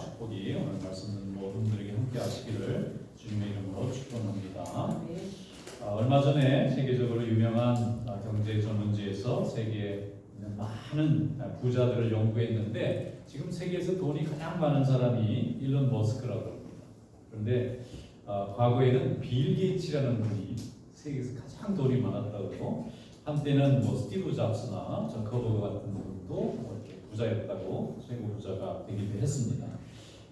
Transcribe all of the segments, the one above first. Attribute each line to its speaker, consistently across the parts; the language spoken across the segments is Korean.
Speaker 1: 축복이 오늘 말씀 모든 분들에게 함께 하시기를 주님의 이름으로 축원합니다. 얼마 전에 세계적으로 유명한 경제 전문지에서 세계에 있는 많은 부자들을 연구했는데 지금 세계에서 돈이 가장 많은 사람이 일론 머스크라고 합니다. 그런데 과거에는 빌 게이츠라는 분이 세계에서 가장 돈이 많았다고, 한때는 스티브 잡스나 저커버그 같은 분도 이렇게 부자였다고, 최고 부자가 되기도 했습니다.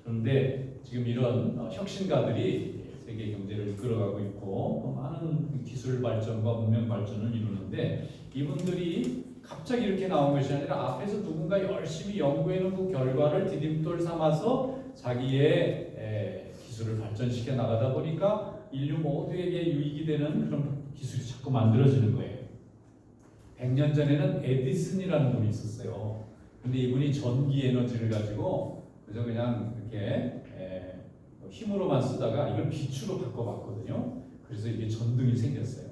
Speaker 1: 그런데 지금 이런 혁신가들이 세계 경제를 이끌어가고 있고 많은 기술 발전과 문명 발전을 이루는데, 이분들이 갑자기 이렇게 나온 것이 아니라 앞에서 누군가 열심히 연구해놓은 그 결과를 디딤돌 삼아서 자기의 기술을 발전시켜 나가다 보니까 인류 모두에게 유익이 되는 그런 기술이 자꾸 만들어지는 거예요. 100년 전에는 에디슨이라는 분이 있었어요. 근데 이분이 전기 에너지를 가지고 그냥 이렇게 힘으로만 쓰다가 이걸 빛으로 바꿔봤거든요. 그래서 이게 전등이 생겼어요.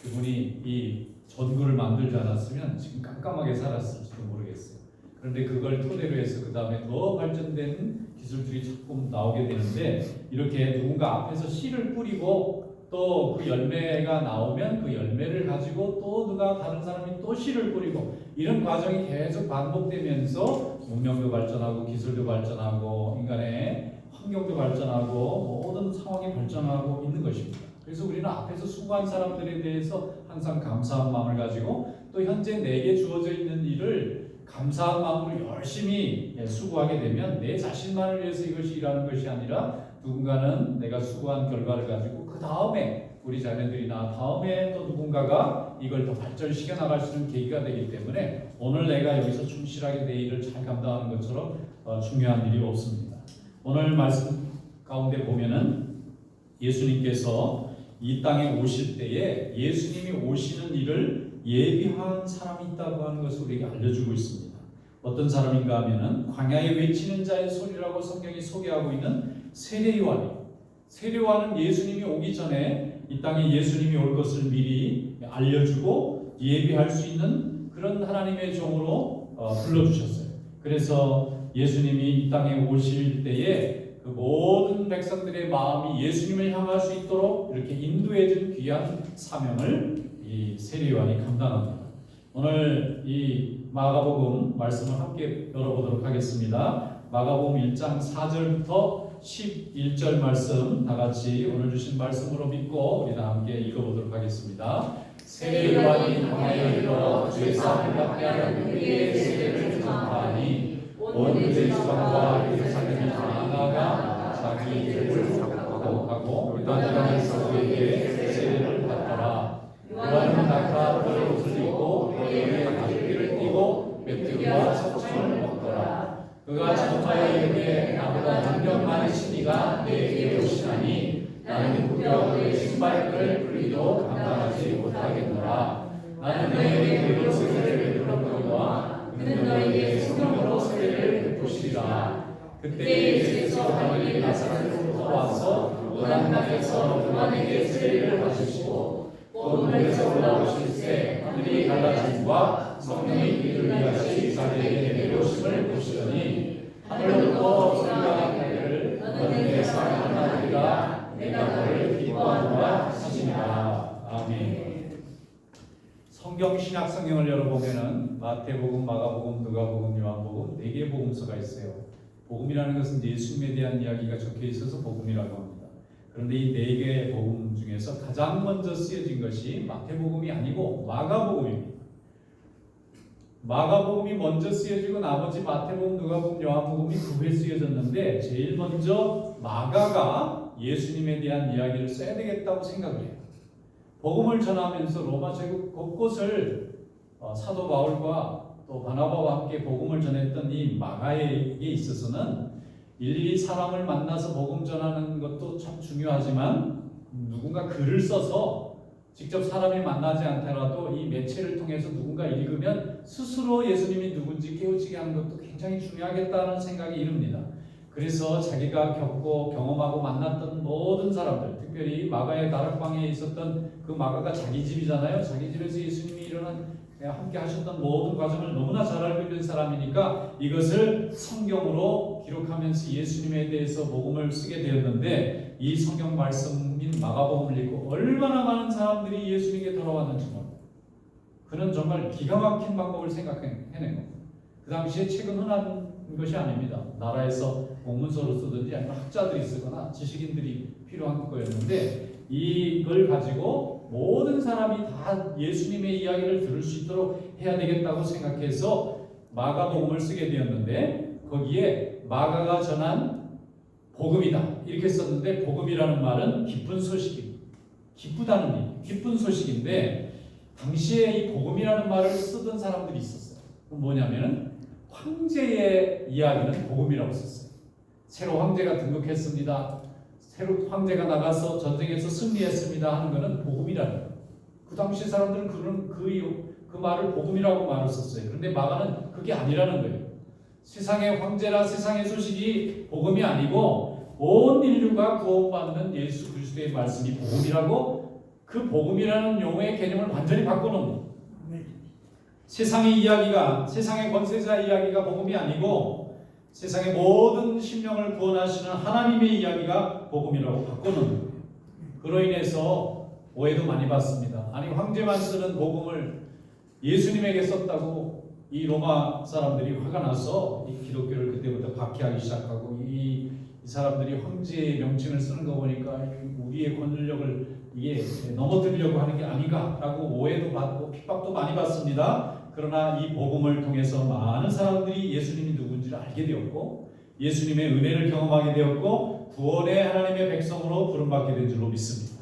Speaker 1: 그분이 이 전구를 만들지 않았으면 지금 깜깜하게 살았을지도 모르겠어요. 그런데 그걸 토대로 해서 그 다음에 더 발전된 기술들이 자꾸 나오게 되는데, 이렇게 누군가 앞에서 씨를 뿌리고 또 그 열매가 나오면 그 열매를 가지고 또 누가 다른 사람이 또 씨를 뿌리고, 이런 과정이 계속 반복되면서 문명도 발전하고 기술도 발전하고 인간의 환경도 발전하고 모든 상황이 발전하고 있는 것입니다. 그래서 우리는 앞에서 수고한 사람들에 대해서 항상 감사한 마음을 가지고, 또 현재 내게 주어져 있는 일을 감사한 마음으로 열심히 수고하게 되면 내 자신만을 위해서 이것이 일하는 것이 아니라 누군가는 내가 수고한 결과를 가지고 그 다음에 우리 자녀들이나 다음에 또 누군가가 이걸 더 발전시켜 나갈 수 있는 계기가 되기 때문에 오늘 내가 여기서 충실하게 내 일을 잘 감당하는 것처럼 중요한 일이 없습니다. 오늘 말씀 가운데 보면은 예수님께서 이 땅에 오실 때에 예수님이 오시는 일을 예비한 사람이 있다고 하는 것을 우리에게 알려주고 있습니다. 어떤 사람인가 하면은 광야에 외치는 자의 소리라고 성경이 소개하고 있는 세례요한이에요. 세례요한은 예수님이 오기 전에 이 땅에 예수님이 올 것을 미리 알려주고 예비할 수 있는 그런 하나님의 종으로 불러주셨어요. 그래서 예수님이 이 땅에 오실 때에 그 모든 백성들의 마음이 예수님을 향할 수 있도록 이렇게 인도해준 귀한 사명을 이 세례요한이 감당합니다. 오늘 이 마가복음 말씀을 함께 열어보도록 하겠습니다. 마가복음 1장 4절부터 11절 말씀 다 같이 오늘 주신 말씀으로 믿고 우리 다 함께 읽어보도록 하겠습니다. 세례요한이 광야에 이르러 주의 사명을 받게 하려 그에게 세례를 전파하니 온 유대 지방과 예루살렘이 다 나아가 자기 죄를 사과하고 요단강에서 그에게 세례를 받더라. 요한은 낙타 털 옷을 입고 머리에 가죽띠를 띠고 메뚜기와 석청을 먹더라. 그가 전파에 이르되 나보다 능력 많으신 이가 내게 오시나니 나는 구겨 그의 신발끈을 풀기도 감당하지 못하겠노라. 나는 너희에게 그로 세례를 베풀었거니와 그는 너희에게 성령으로 세례를 베푸시리라. 그때 예수께서 하늘에 나사렛으로부터 와서 요단강에서 요한에게 세례를 받으시고 또 물에서 올라오실새 하늘이 갈라짐과 성령이 비둘기 같이 자기에게 내려오심을 보시더니 하늘로부터 소리가 나기를 너는 내 사랑하는 아들이라 내가 너를 기뻐하노라 하시니라. 아멘. 성경 신약 성경을 열어보면은 마태복음, 마가복음, 누가복음, 요한복음 4개의 복음서가 있어요. 복음이라는 것은 예수님에 대한 이야기가 적혀 있어서 복음이라고 합니다. 그런데 이 4개의 복음 중에서 가장 먼저 쓰여진 것이 마태복음이 아니고 마가복음입니다. 마가복음이 먼저 쓰여지고 나머지 마태복음, 누가복음, 요한복음이 그 후에 쓰여졌는데 제일 먼저 마가가 예수님에 대한 이야기를 써야 되겠다고 생각을 해요. 복음을 전하면서 로마 제국 곳곳을 사도 바울과 또 바나바와 함께 복음을 전했던 이 마가에게 있어서는 일일이 사람을 만나서 복음 전하는 것도 참 중요하지만 누군가 글을 써서 직접 사람이 만나지 않더라도 이 매체를 통해서 누군가 읽으면 스스로 예수님이 누군지 깨우치게 하는 것도 굉장히 중요하겠다는 생각이 이릅니다. 그래서 자기가 겪고 경험하고 만났던 모든 사람들, 특별히 마가의 다락방에 있었던 그 마가가 자기 집이잖아요. 자기 집에서 예수님이 일어난 함께 하셨던 모든 과정을 너무나 잘 알고 있는 사람이니까 이것을 성경으로 기록하면서 예수님에 대해서 복음을 쓰게 되었는데, 이 성경 말씀인 마가복음을 읽고 얼마나 많은 사람들이 예수님께 돌아왔는지 몰라요. 그는 정말 기가 막힌 방법을 생각해낸 겁니다. 그 당시에 책은 흔한 것이 아닙니다. 나라에서 공문서로 쓰든지 아니면 학자들이 쓰거나 지식인들이 필요한 거였는데, 이걸 가지고 모든 사람이 다 예수님의 이야기를 들을 수 있도록 해야 되겠다고 생각해서 마가복음을 쓰게 되었는데, 거기에 마가가 전한 복음이다 이렇게 썼는데, 복음이라는 말은 기쁜 소식이, 기쁘다는 일, 기쁜 소식인데, 당시에 이 복음이라는 말을 쓰던 사람들이 있었어요. 뭐냐면은 황제의 이야기는 복음이라고 썼어요. 새로 황제가 등극했습니다. 새로 황제가 나가서 전쟁에서 승리했습니다 하는 것은 복음이라는 거예요. 그 당시 사람들은 그 말을 복음이라고 말을 썼어요. 그런데 마가는 그게 아니라는 거예요. 세상의 황제라 세상의 소식이 복음이 아니고 온 인류가 구원받는 예수 그리스도의 말씀이 복음이라고, 그 복음이라는 용어의 개념을 완전히 바꿔놓은, 세상의 이야기가, 세상의 권세자 이야기가 복음이 아니고 세상의 모든 심령을 구원하시는 하나님의 이야기가 복음이라고 바꿔놓은 거예요. 그로 인해서 오해도 많이 받습니다. 아니, 황제만 쓰는 복음을 예수님에게 썼다고 이 로마 사람들이 화가 나서 이 기독교를 그때부터 박해하기 시작하고, 이 사람들이 황제의 명칭을 쓰는 거 보니까 우리의 권력을 이게 넘어뜨리려고 하는 게 아닌가라고 오해도 받고 핍박도 많이 받습니다. 그러나 이 복음을 통해서 많은 사람들이 예수님이 누군지를 알게 되었고, 예수님의 은혜를 경험하게 되었고, 구원의 하나님의 백성으로 부름받게 된 줄로 믿습니다.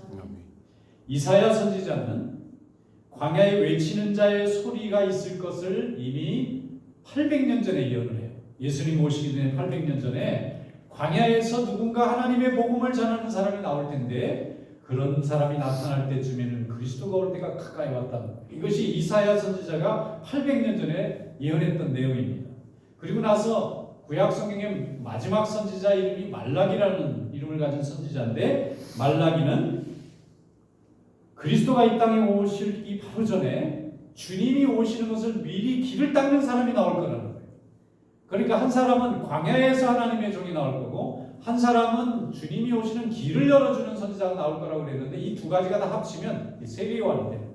Speaker 1: 이사야 선지자는 광야에 외치는 자의 소리가 있을 것을 이미 800년 전에 예언을 해요. 예수님 오시기 전에 800년 전에 광야에서 누군가 하나님의 복음을 전하는 사람이 나올 텐데, 그런 사람이 나타날 때쯤에는 그리스도가 올 때가 가까이 왔다는 거예요. 이것이 이사야 선지자가 800년 전에 예언했던 내용입니다. 그리고 나서 구약 성경의 마지막 선지자 이름이 말라기라는 이름을 가진 선지자인데, 말라기는 그리스도가 이 땅에 오시기 바로 전에 주님이 오시는 것을 미리 길을 닦는 사람이 나올 거라는 거예요. 그러니까 한 사람은 광야에서 하나님의 종이 나올 거고, 한 사람은 주님이 오시는 길을 열어주는 선지자가 나올 거라고 그랬는데, 이 두 가지가 다 합치면 세례 요한이 됩니다.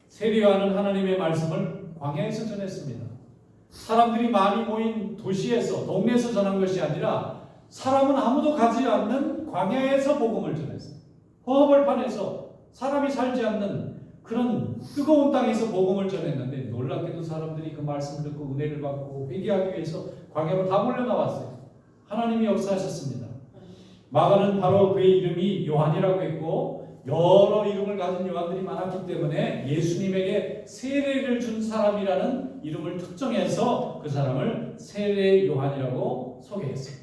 Speaker 1: 세례 요한은 하나님의 말씀을 광야에서 전했습니다. 사람들이 많이 모인 도시에서, 동네에서 전한 것이 아니라 사람은 아무도 가지 않는 광야에서 복음을 전했어요. 허허벌판에서 사람이 살지 않는 그런 뜨거운 땅에서 복음을 전했는데, 놀랍게도 사람들이 그 말씀을 듣고 은혜를 받고 회개하기 위해서 광야로 다 몰려 나왔어요. 하나님이 역사하셨습니다. 마가는 바로 그의 이름이 요한이라고 했고, 여러 이름을 가진 요한들이 많았기 때문에 예수님에게 세례를 준 사람이라는 이름을 특정해서 그 사람을 세례 요한이라고 소개했어요.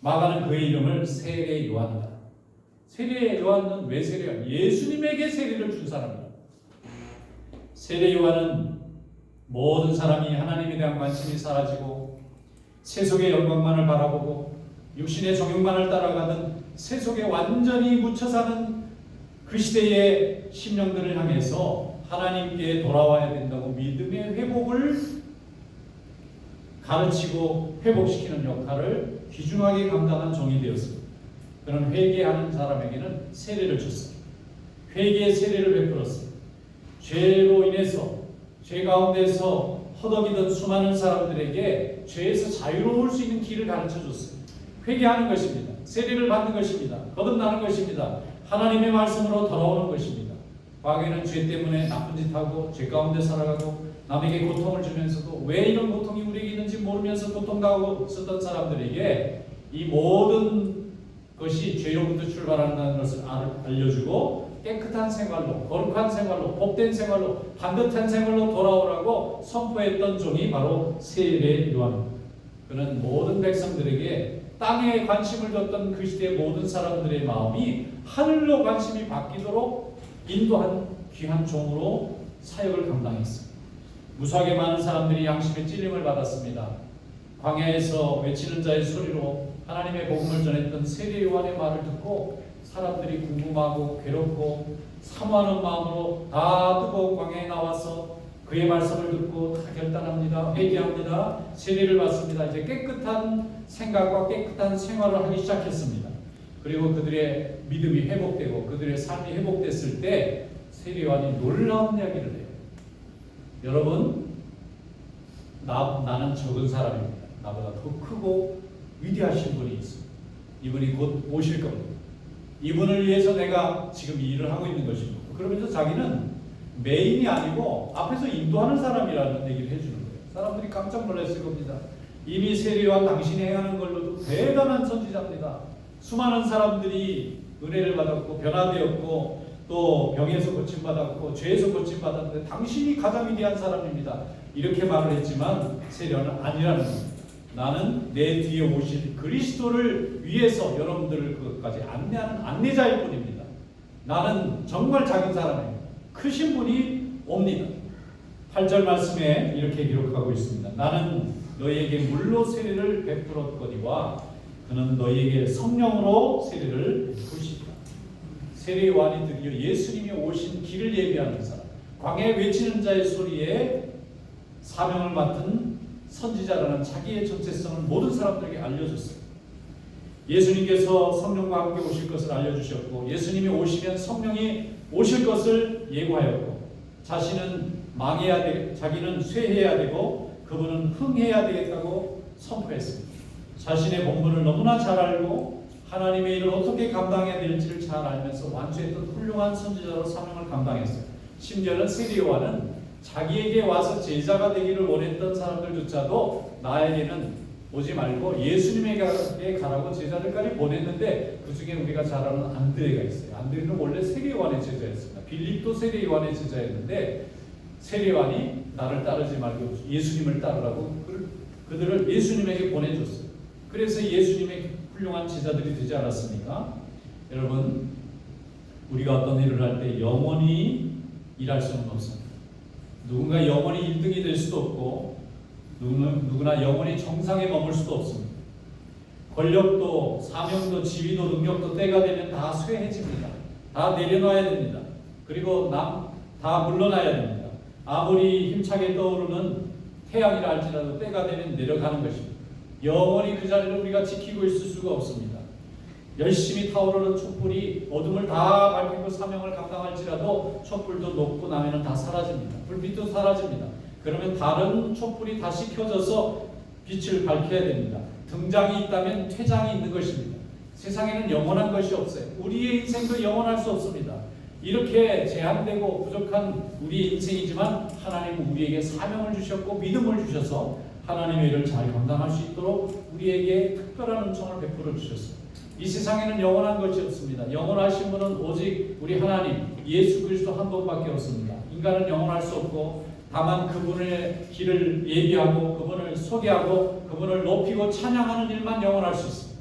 Speaker 1: 마가는 그의 이름을 세례 요한이다. 세례 요한은 왜 세례야? 예수님에게 세례를 준 사람이다. 세례 요한은 모든 사람이 하나님에 대한 관심이 사라지고 세속의 영광만을 바라보고 육신의 정욕만을 따라가던, 세속에 완전히 묻혀 사는 그 시대의 심령들을 향해서 하나님께 돌아와야 된다고 믿음의 회복을 가르치고 회복시키는 역할을 귀중하게 감당한 종이 되었습니다. 그는 회개하는 사람에게는 세례를 줬어요. 회개의 세례를 베풀었어요. 죄로 인해서, 죄 가운데서 허덕이던 수많은 사람들에게 죄에서 자유로울 수 있는 길을 가르쳐줬어요. 회개하는 것입니다. 세례를 받는 것입니다. 거듭나는 것입니다. 하나님의 말씀으로 돌아오는 것입니다. 과거에는 죄 때문에 나쁜 짓 하고 죄 가운데 살아가고 남에게 고통을 주면서도 왜 이런 고통이 우리에게 있는지 모르면서 고통당하고 있었던 사람들에게 이 모든 것이 죄로부터 출발한다는 것을 알려주고, 깨끗한 생활로, 거룩한 생활로, 복된 생활로, 반듯한 생활로 돌아오라고 선포했던 종이 바로 세례 요한입니다. 그는 모든 백성들에게 땅에 관심을 뒀던 그 시대의 모든 사람들의 마음이 하늘로 관심이 바뀌도록 인도한 귀한 종으로 사역을 감당했습니다. 무수하게 많은 사람들이 양심의 찔림을 받았습니다. 광야에서 외치는 자의 소리로 하나님의 복음을 전했던 세례 요한의 말을 듣고 사람들이 궁금하고 괴롭고 사모하는 마음으로 다 뜨거운 광야에 나와서 그의 말씀을 듣고 다 결단합니다. 회개합니다. 세례를 받습니다. 이제 깨끗한 생각과 깨끗한 생활을 하기 시작했습니다. 그리고 그들의 믿음이 회복되고 그들의 삶이 회복됐을 때 세례요한이 놀라운 이야기를 해요. 여러분, 나는 적은 사람입니다. 나보다 더 크고 위대하신 분이 있습니다. 이분이 곧 오실 겁니다. 이분을 위해서 내가 지금 이 일을 하고 있는 것입니다. 그러면서 자기는 메인이 아니고 앞에서 인도하는 사람이라는 얘기를 해주는 거예요. 사람들이 깜짝 놀랐을 겁니다. 이미 세례요한 당신이 행하는 걸로도 대단한 선지자입니다. 수많은 사람들이 은혜를 받았고 변화되었고 또 병에서 고침받았고 죄에서 고침받았는데 당신이 가장 위대한 사람입니다. 이렇게 말을 했지만 세례요한은 아니라는 겁니다. 나는 내 뒤에 오실 그리스도를 위해서 여러분들을 그것까지 안내하는 안내자일 뿐입니다. 나는 정말 작은 사람입니다. 크신 분이 옵니다. 8절 말씀에 이렇게 기록하고 있습니다. 나는 너희에게 물로 세례를 베풀었거니와 그는 너희에게 성령으로 세례를 베푸시리라. 세례요한이 드디어 예수님이 오신 길을 예비하는 사람, 광야에 외치는 자의 소리에 사명을 맡은 선지자라는 자기의 정체성을 모든 사람들에게 알려줬어요. 예수님께서 성령과 함께 오실 것을 알려주셨고 예수님이 오시면 성령이 오실 것을 예고하였고 자기는 쇠해야 되고 그분은 흥해야 되겠다고 선포했습니다. 자신의 본분을 너무나 잘 알고 하나님의 일을 어떻게 감당해야 될지를 잘 알면서 완수했던 훌륭한 선지자로 사명을 감당했어요. 심지어는 세례요한은 자기에게 와서 제자가 되기를 원했던 사람들조차도 나에게는 오지 말고 예수님에게 가라고 제자들까지 보냈는데 그 중에 우리가 잘 아는 안드레가 있어요. 안드레는 원래 세례요한의 제자였습니다. 빌립도 세례요한의 제자였는데 세례요한이 나를 따르지 말고 예수님을 따르라고 그들을 예수님에게 보내줬어요. 그래서 예수님의 훌륭한 제자들이 되지 않았습니까? 여러분, 우리가 어떤 일을 할 때 영원히 일할 수는 없습니다. 누군가 영원히 1등이 될 수도 없고 누구나 영원히 정상에 머물 수도 없습니다. 권력도 사명도 지위도 능력도 때가 되면 다 쇠해집니다. 다 내려놔야 됩니다. 그리고 다 물러나야 됩니다. 아무리 힘차게 떠오르는 태양이라 할지라도 때가 되면 내려가는 것입니다. 영원히 그 자리를 우리가 지키고 있을 수가 없습니다. 열심히 타오르는 촛불이 어둠을 다 밝히고 사명을 감당할지라도 촛불도 녹고 나면 다 사라집니다. 불빛도 사라집니다. 그러면 다른 촛불이 다시 켜져서 빛을 밝혀야 됩니다. 등장이 있다면 퇴장이 있는 것입니다. 세상에는 영원한 것이 없어요. 우리의 인생도 영원할 수 없습니다. 이렇게 제한되고 부족한 우리의 인생이지만 하나님은 우리에게 사명을 주셨고 믿음을 주셔서 하나님의 일을 잘 감당할 수 있도록 우리에게 특별한 은총을 베풀어 주셨습니다. 이 세상에는 영원한 것이 없습니다. 영원하신 분은 오직 우리 하나님 예수 그리스도 한 분밖에 없습니다. 인간은 영원할 수 없고 다만 그분의 길을 예비하고 그분을 소개하고 그분을 높이고 찬양하는 일만 영원할 수 있습니다.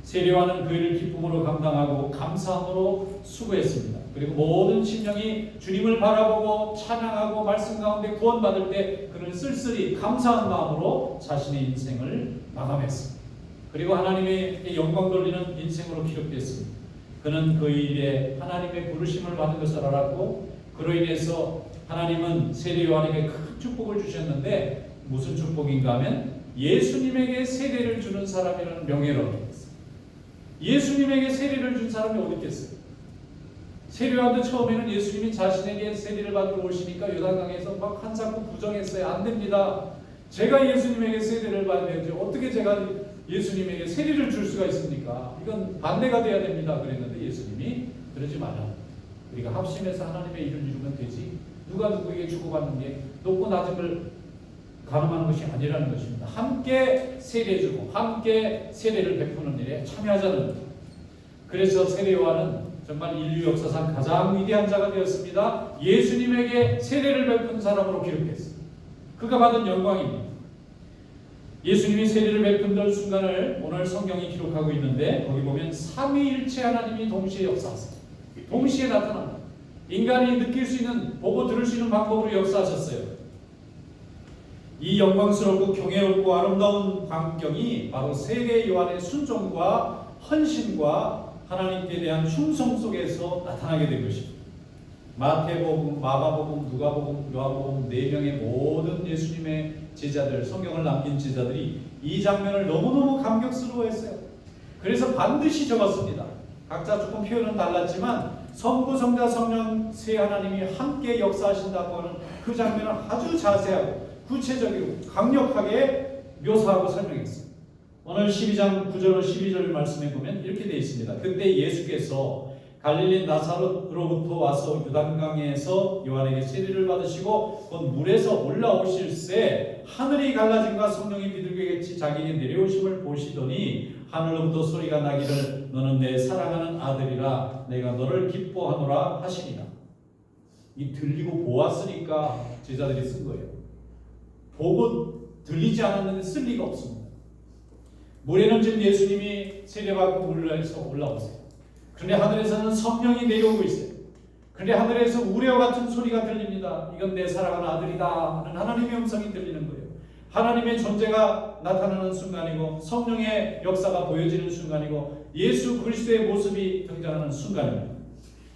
Speaker 1: 세례요한은 그 일을 기쁨으로 감당하고 감사함으로 수고했습니다. 그리고 모든 심령이 주님을 바라보고 찬양하고 말씀 가운데 구원받을 때 그는 쓸쓸히 감사한 마음으로 자신의 인생을 마감했습니다. 그리고 하나님의 영광 돌리는 인생으로 기록됐습니다. 그는 그 일에 하나님의 부르심을 받은 것을 알았고 그로 인해서 하나님은 세례요한에게 큰 축복을 주셨는데 무슨 축복인가 하면 예수님에게 세례를 주는 사람이라는 명예를 얻게 됐어요. 예수님에게 세례를 준 사람이 어디 있겠어요? 세례요한도 처음에는 예수님이 자신에게 세례를 받으러 오시니까 요단강에서 막 한사코 부정했어요. 안 됩니다. 제가 예수님에게 세례를 받아야지 어떻게 제가 예수님에게 세례를 줄 수가 있습니까? 이건 반대가 돼야 됩니다. 그랬는데 예수님이 그러지 말라. 우리가 합심해서 하나님의 일을 이루면 되지. 누가 누구에게 주고받는 게 높고 낮은 걸 가늠하는 것이 아니라는 것입니다. 함께 세례해주고 함께 세례를 베푸는 일에 참여하자는 거죠. 그래서 세례요한은 정말 인류 역사상 가장 위대한 자가 되었습니다. 예수님에게 세례를 베푼 사람으로 기록됐습니다. 그가 받은 영광입니다. 예수님이 세례를 베푼 순간을 오늘 성경이 기록하고 있는데 거기 보면 삼위일체 하나님이 동시에 역사하세요. 동시에 나타납니다. 인간이 느낄 수 있는 보고 들을 수 있는 방법으로 역사하셨어요. 이 영광스럽고 경외롭고 아름다운 광경이 바로 세례 요한의 순종과 헌신과 하나님께 대한 충성 속에서 나타나게 된 것입니다. 마태복음, 마가복음, 누가복음, 요한복음 4명의 모든 예수님의 제자들, 성경을 남긴 제자들이 이 장면을 너무너무 감격스러워했어요. 그래서 반드시 적었습니다. 각자 조금 표현은 달랐지만 성부, 성자, 성령 세 하나님이 함께 역사하신다고 하는 그 장면을 아주 자세하고 구체적이고 강력하게 묘사하고 설명했습니다. 오늘 12장 9절로 12절 말씀에 보면 이렇게 되어 있습니다. 그때 예수께서 갈릴리 나사렛으로부터 와서 요단강에서 요한에게 세례를 받으시고 곧 물에서 올라오실새 하늘이 갈라짐과 성령이 비둘기같이 자기에게 내려오심을 보시더니 하늘로부터 소리가 나기를 너는 내 사랑하는 아들이라 내가 너를 기뻐하노라 하시니라. 이 들리고 보았으니까 제자들이 쓴 거예요. 보고 들리지 않았는데 쓸 리가 없습니다. 물에는 지금 예수님이 세례받고 물에서 올라오세요. 그런데 하늘에서는 성령이 내려오고 있어요. 그런데 하늘에서 우레와 같은 소리가 들립니다. 이건 내 사랑하는 아들이다 하는 하나님의 음성이 들리는 거예요. 하나님의 존재가 나타나는 순간이고 성령의 역사가 보여지는 순간이고 예수 그리스도의 모습이 등장하는 순간입니다.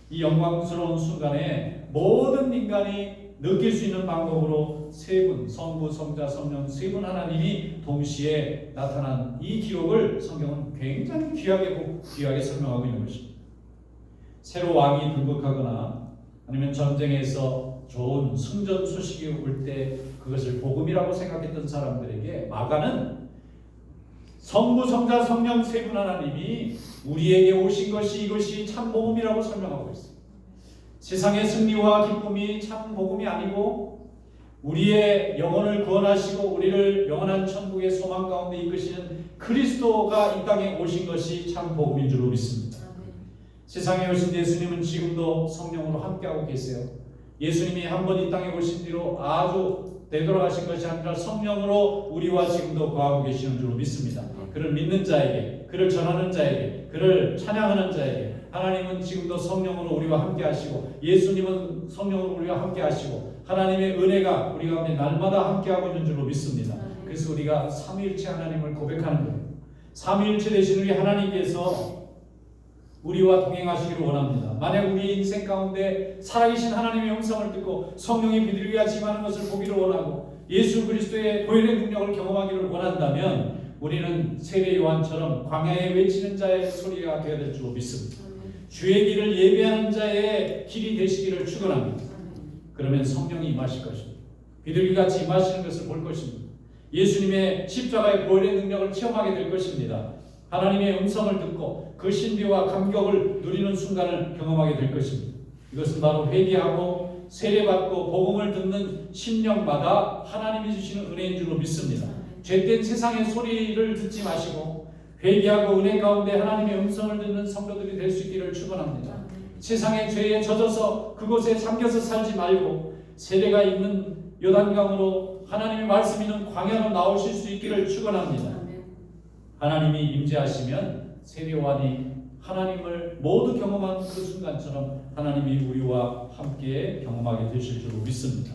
Speaker 1: 이 영광스러운 순간에 모든 인간이 느낄 수 있는 방법으로 세 분, 성부, 성자, 성령 세 분 하나님이 동시에 나타난 이 기록을 성경은 굉장히 귀하게 설명하고 있는 것입니다. 새로 왕이 등극하거나 아니면 전쟁에서 좋은 승전 소식이 올 때 그것을 복음이라고 생각했던 사람들에게 마가는 성부, 성자, 성령 세 분 하나님이 우리에게 오신 것이 이것이 참 복음이라고 설명하고 있습니다. 세상의 승리와 기쁨이 참 복음이 아니고 우리의 영혼을 구원하시고 우리를 영원한 천국의 소망 가운데 이끄시는 그리스도가 이 땅에 오신 것이 참 복음인 줄로 믿습니다. 세상에 오신 예수님은 지금도 성령으로 함께하고 계세요. 예수님이 한 번 이 땅에 오신 뒤로 아주 되돌아가신 것이 아니라 성령으로 우리와 지금도 거하고 계시는 줄로 믿습니다. 그를 믿는 자에게, 그를 전하는 자에게, 그를 찬양하는 자에게 하나님은 지금도 성령으로 우리와 함께 하시고 예수님은 성령으로 우리와 함께 하시고 하나님의 은혜가 우리 가운데 날마다 함께하고 있는 줄로 믿습니다. 그래서 우리가 삼위일체 하나님을 고백하는 거예요. 삼위일체 되신 우리 하나님께서 우리와 동행하시기를 원합니다. 만약 우리 인생 가운데 살아계신 하나님의 음성을 듣고 성령의 비둘기같이 임하는 것을 보기를 원하고 예수 그리스도의 보혈의 능력을 경험하기를 원한다면 우리는 세례 요한처럼 광야에 외치는 자의 소리가 되어야 될 줄 믿습니다. 주의 길을 예배하는 자의 길이 되시기를 축원합니다. 그러면 성령이 임하실 것입니다. 비둘기같이 임하시는 것을 볼 것입니다. 예수님의 십자가의 보혈의 능력을 체험하게 될 것입니다. 하나님의 음성을 듣고 그 신비와 감격을 누리는 순간을 경험하게 될 것입니다. 이것은 바로 회개하고 세례받고 복음을 듣는 심령마다 하나님이 주시는 은혜인 줄로 믿습니다. 죄된 세상의 소리를 듣지 마시고 회개하고 은혜 가운데 하나님의 음성을 듣는 성도들이 될 수 있기를 축원합니다. 세상의 죄에 젖어서 그곳에 잠겨서 살지 말고 세례가 있는 요단강으로 하나님의 말씀이 있는 광야로 나오실 수 있기를 축원합니다. 하나님이 임재하시면 세례요한이 하나님을 모두 경험한 그 순간처럼 하나님이 우리와 함께 경험하게 되실 줄로 믿습니다.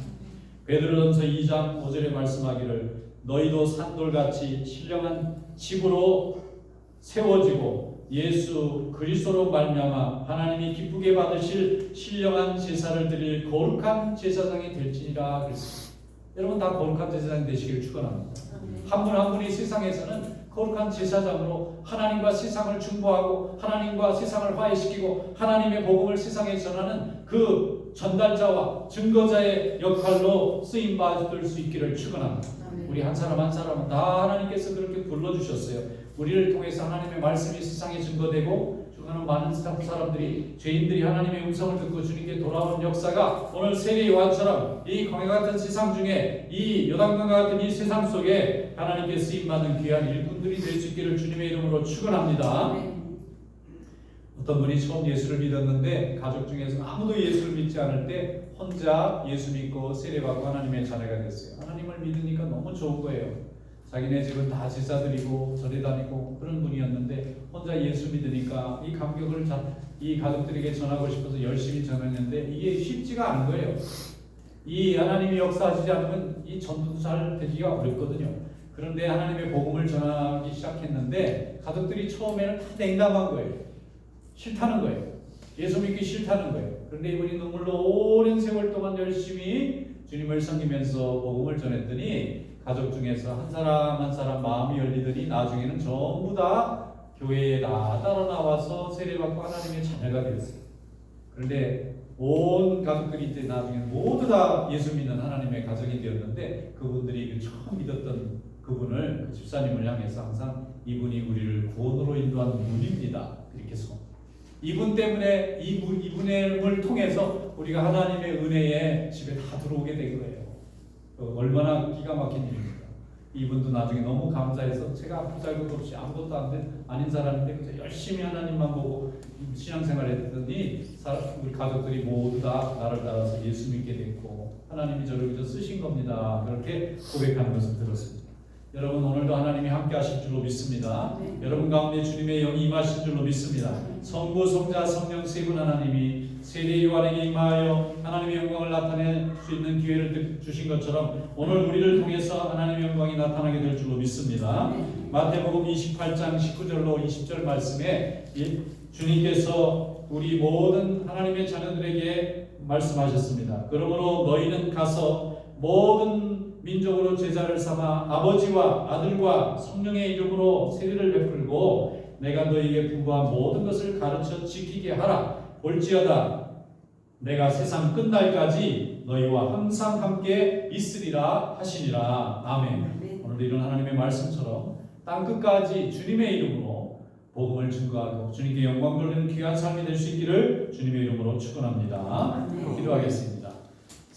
Speaker 1: 베드로전서 2장 5절에 말씀하기를 너희도 산돌같이 신령한 집으로 세워지고 예수 그리스도로 말미암아 하나님이 기쁘게 받으실 신령한 제사를 드릴 거룩한 제사장이 될지니라 그랬습니다. 여러분 다 거룩한 제사장 되시기를 축원합니다. 한 분 한 분이 세상에서는 거룩한 제사장으로 하나님과 세상을 중보하고 하나님과 세상을 화해시키고 하나님의 복음을 세상에 전하는 그 전달자와 증거자의 역할로 쓰임받을 수 있기를 축원합니다. 우리 한 사람 한 사람은 다 하나님께서 그렇게 불러주셨어요. 우리를 통해서 하나님의 말씀이 세상에 증거되고 죽어가는 많은 사람들이 죄인들이 하나님의 음성을 듣고 주님께 돌아오는 역사가 오늘 세례 요한처럼 이 광야 같은 세상 중에 이 요단강과 같은 이 세상 속에 하나님께 쓰임받는 귀한 일꾼들이 될 수 있기를 주님의 이름으로 축원합니다. 어떤 분이 처음 예수를 믿었는데 가족 중에서 아무도 예수를 믿지 않을 때 혼자 예수 믿고 세례받고 하나님의 자녀가 됐어요. 하나님을 믿으니까 너무 좋은 거예요. 자기네 집은 다 제사드리고 절에 다니고 그런 분이었는데 혼자 예수 믿으니까 이 감격을 이 가족들에게 전하고 싶어서 열심히 전했는데 이게 쉽지가 않은 거예요. 이 하나님이 역사하시지 않으면 이 전도도 잘 되기가 어렵거든요. 그런데 하나님의 복음을 전하기 시작했는데 가족들이 처음에는 다 냉담한 거예요. 싫다는 거예요. 예수 믿기 싫다는 거예요. 그런데 이분이 눈물로 오랜 세월 동안 열심히 주님을 섬기면서 복음을 전했더니 가족 중에서 한 사람 한 사람 마음이 열리더니 나중에는 전부 다 교회에 다 따라 나와서 세례받고 하나님의 자녀가 되었어요. 그런데 온 가족들이 이제 나중에 모두 다 예수 믿는 하나님의 가족이 되었는데 그분들이 그 처음 믿었던 그분을 그 집사님을 향해서 항상 이분이 우리를 구원으로 인도한 분입니다. 이렇게 소. 이분 때문에 이분을 통해서 우리가 하나님의 은혜에 집에 다 들어오게 된 거예요. 얼마나 기가 막힌 일입니까? 이분도 나중에 너무 감사해서 제가 아프잘것 없이 아무것도 아닌 사람인데 그래서 열심히 하나님만 보고 신앙생활했더니 우리 가족들이 모두 다 나를 따라서 예수 믿게 됐고 하나님이 저를 그저 쓰신 겁니다. 그렇게 고백하는 것을 들었습니다. 여러분 오늘도 하나님이 함께 하실 줄로 믿습니다. 네. 여러분 가운데 주님의 영이 임하실 줄로 믿습니다. 성부, 성자, 성령 세 분 하나님이 세례 요한에게 임하여 하나님의 영광을 나타낼 수 있는 기회를 주신 것처럼 오늘 우리를 통해서 하나님의 영광이 나타나게 될 줄로 믿습니다. 마태복음 28장 19절로 20절 말씀에 주님께서 우리 모든 하나님의 자녀들에게 말씀하셨습니다. 그러므로 너희는 가서 모든 민족으로 제자를 삼아 아버지와 아들과 성령의 이름으로 세례를 베풀고 내가 너희에게 분부한 모든 것을 가르쳐 지키게 하라. 볼지어다 내가 세상 끝날까지 너희와 항상 함께 있으리라 하시니라. 아멘. 오늘도 이런 하나님의 말씀처럼 땅끝까지 주님의 이름으로 복음을 증거하고 주님께 영광 돌리는 귀한 삶이 될 수 있기를 주님의 이름으로 축원합니다. 기도하겠습니다.